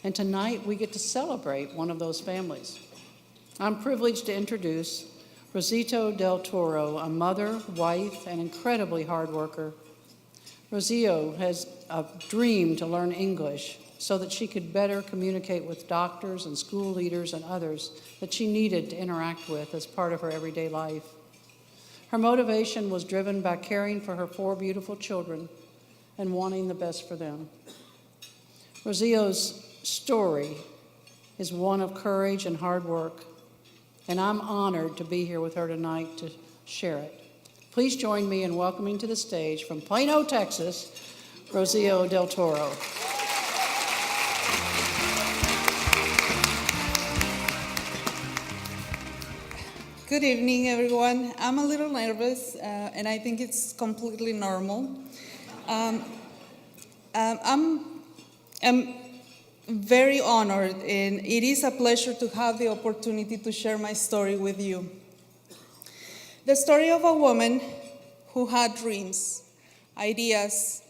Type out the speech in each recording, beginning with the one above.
And tonight we get to celebrate one of those families. I'm privileged to introduce Rocio Del Toro, a mother, wife, and incredibly hard worker. Rocio has a dream to learn English so that she could better communicate with doctors and school leaders and others that she needed to interact with as part of her everyday life. Her motivation was driven by caring for her 4 beautiful children and wanting the best for them. Rocio's story is one of courage and hard work, and I'm honored to be here with her tonight to share it. Please join me in welcoming to the stage from Plano, Texas, Rocio Del Toro. Good evening, everyone. I'm a little nervous, and I think it's completely normal. I'm very honored, and it is a pleasure to have the opportunity to share my story with you. The story of a woman who had dreams, ideas,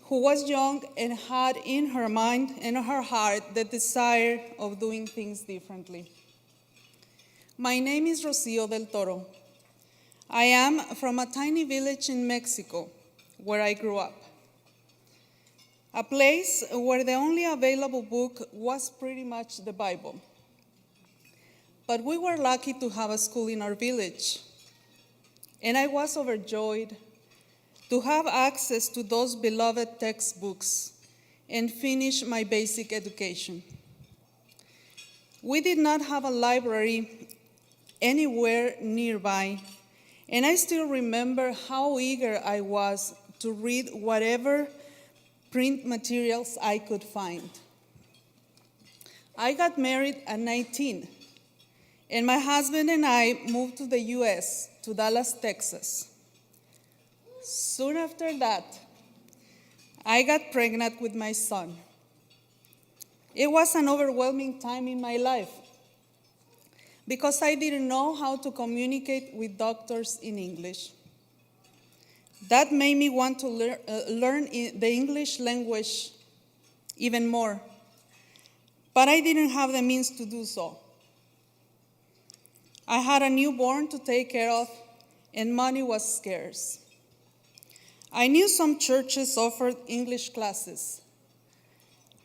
who was young and had in her mind and her heart the desire of doing things differently. My name is Rocio Del Toro. I am from a tiny village in Mexico where I grew up. A place where the only available book was pretty much the Bible. But we were lucky to have a school in our village. And I was overjoyed to have access to those beloved textbooks and finish my basic education. We did not have a library anywhere nearby, and I still remember how eager I was to read whatever print materials I could find. I got married at 19, and my husband and I moved to the US, to Dallas, Texas. Soon after that, I got pregnant with my son. It was an overwhelming time in my life because I didn't know how to communicate with doctors in English. That made me want to learn the English language even more, but I didn't have the means to do so. I had a newborn to take care of, and money was scarce. I knew some churches offered English classes,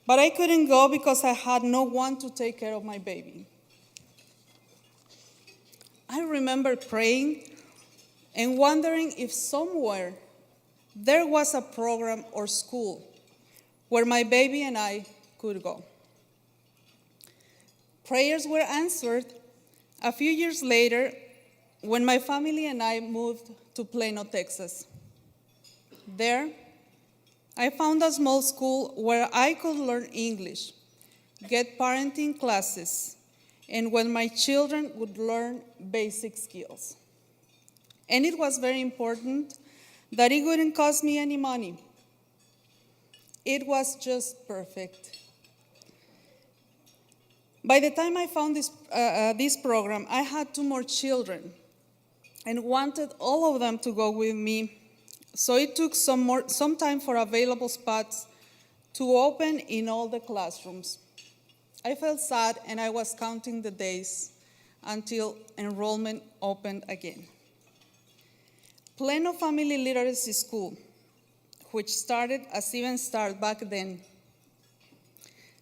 but I couldn't go because I had no one to take care of my baby. I remember praying and wondering if somewhere there was a program or school where my baby and I could go. Prayers were answered a few years later when my family and I moved to Plano, Texas. There, I found a small school where I could learn English, get parenting classes, and when my children would learn basic skills. And it was very important that it wouldn't cost me any money. It was just perfect. By the time I found this program, I had 2 more children and wanted all of them to go with me. So it took some time for available spots to open in all the classrooms. I felt sad, and I was counting the days until enrollment opened again. Plano Family Literacy School, which started as Even Start back then,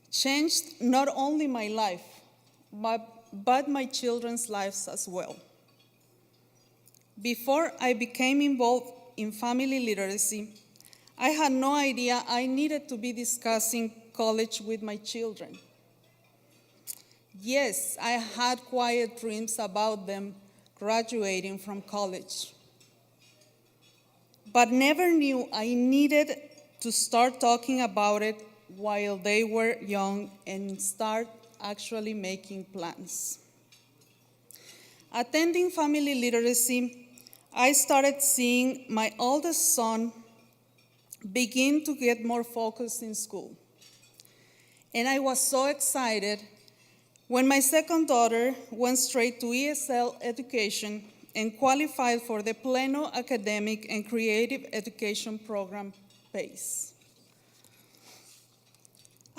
changed not only my life, but my children's lives as well. Before I became involved in family literacy, I had no idea I needed to be discussing college with my children. Yes, I had quiet dreams about them graduating from college, but never knew I needed to start talking about it while they were young and start actually making plans. Attending family literacy, I started seeing my oldest son begin to get more focused in school. And I was so excited when my second daughter went straight to ESL education and qualified for the Plano Academic and Creative Education Program PACE.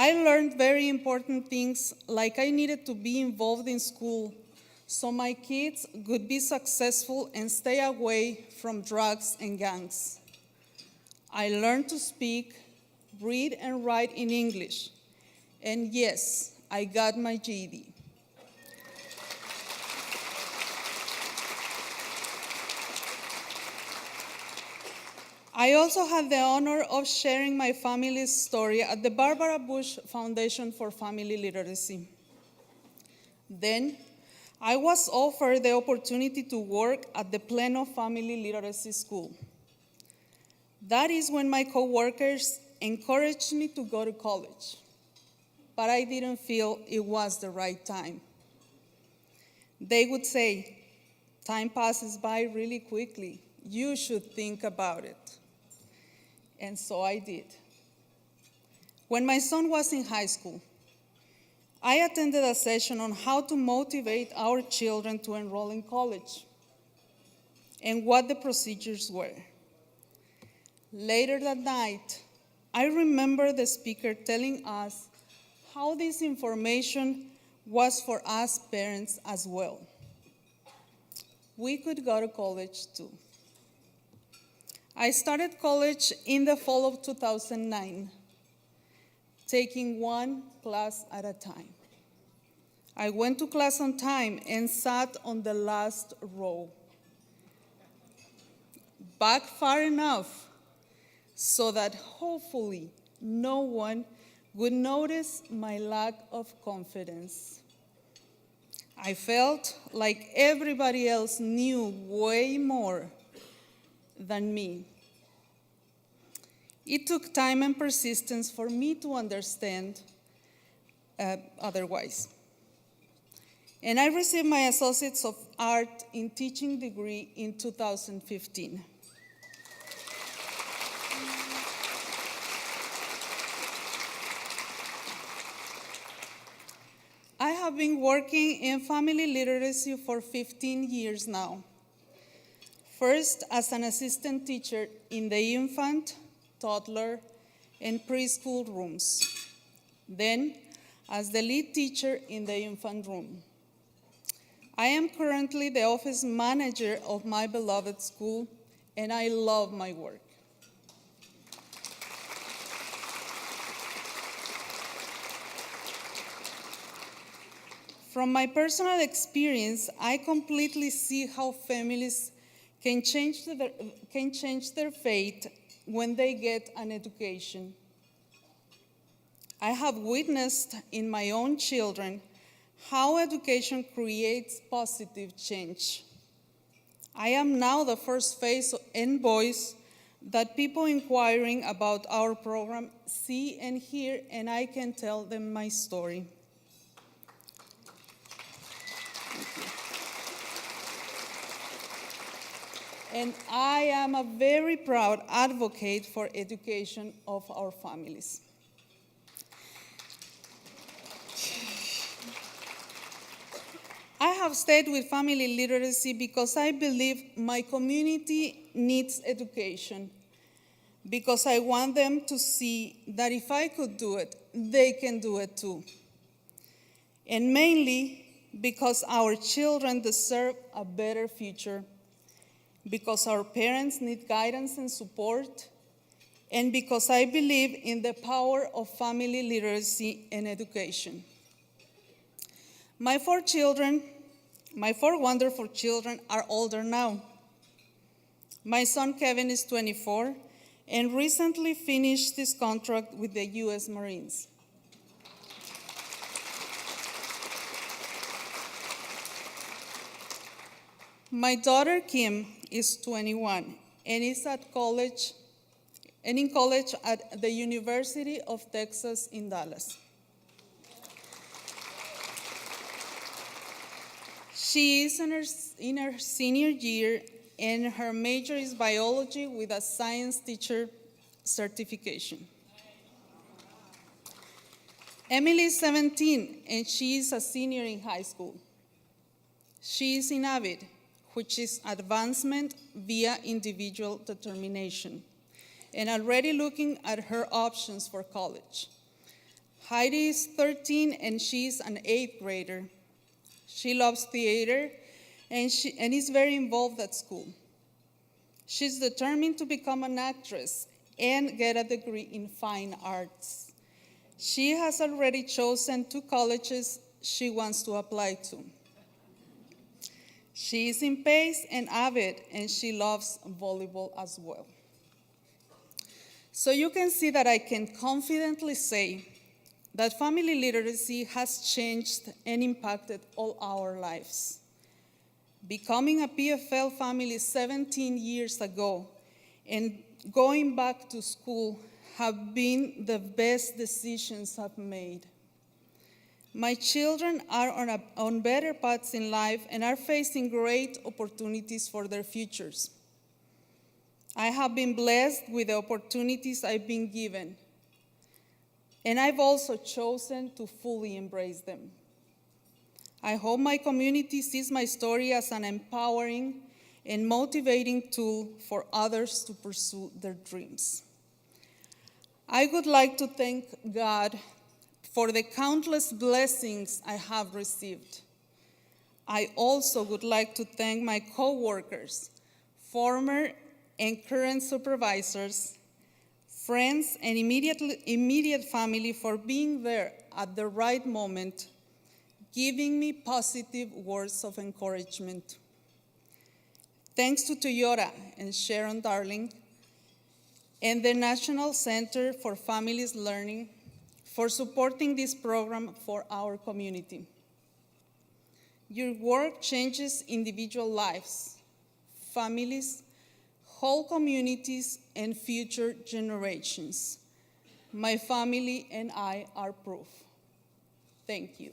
I learned very important things, like I needed to be involved in school so my kids could be successful and stay away from drugs and gangs. I learned to speak, read, and write in English. And yes, I got my GED. I also had the honor of sharing my family's story at the Barbara Bush Foundation for Family Literacy. Then, I was offered the opportunity to work at the Plano Family Literacy School. That is when my coworkers encouraged me to go to college, but I didn't feel it was the right time. They would say, "Time passes by really quickly. You should think about it." And so I did. When my son was in high school, I attended a session on how to motivate our children to enroll in college and what the procedures were. Later that night, I remember the speaker telling us how this information was for us parents as well. We could go to college too. I started college in the fall of 2009, taking one class at a time. I went to class on time and sat on the last row, back far enough so that hopefully no one would notice my lack of confidence. I felt like everybody else knew way more than me. It took time and persistence for me to understand otherwise. And I received my Associates of Art in Teaching degree in 2015. I have been working in family literacy for 15 years now. First, as an assistant teacher in the infant, toddler, and preschool rooms. Then, as the lead teacher in the infant room. I am currently the office manager of my beloved school, and I love my work. From my personal experience, I completely see how families can change their fate when they get an education. I have witnessed in my own children how education creates positive change. I am now the first face and voice that people inquiring about our program see and hear, and I can tell them my story. And I am a very proud advocate for education of our families. I have stayed with family literacy because I believe my community needs education, because I want them to see that if I could do it, they can do it too. And mainly because our children deserve a better future, because our parents need guidance and support, and because I believe in the power of family literacy and education. My four wonderful children are older now. My son Kevin is 24 and recently finished his contract with the U.S. Marines. My daughter Kim is 21 and is in college at the University of Texas in Dallas. She is in her senior year, and her major is biology with a science teacher certification. Emily is 17, and she is a senior in high school. She is in AVID, which is advancement via individual determination, and already looking at her options for college. Heidi is 13 and she's an 8th grader. She loves theater and is very involved at school. She's determined to become an actress and get a degree in fine arts. She has already chosen 2 colleges she wants to apply to. She is in pace and avid, and she loves volleyball as well. So you can see that I can confidently say that family literacy has changed and impacted all our lives. Becoming a PFL family 17 years ago and going back to school have been the best decisions I've made. My children are on better paths in life and are facing great opportunities for their futures. I have been blessed with the opportunities I've been given, and I've also chosen to fully embrace them. I hope my community sees my story as an empowering and motivating tool for others to pursue their dreams. I would like to thank God for the countless blessings I have received. I also would like to thank my co-workers, former and current supervisors, friends, and immediate family for being there at the right moment, giving me positive words of encouragement. Thanks to Toyota and Sharon Darling and the National Center for Families Learning for supporting this program for our community. Your work changes individual lives, families, whole communities, and future generations. My family and I are proof. Thank you.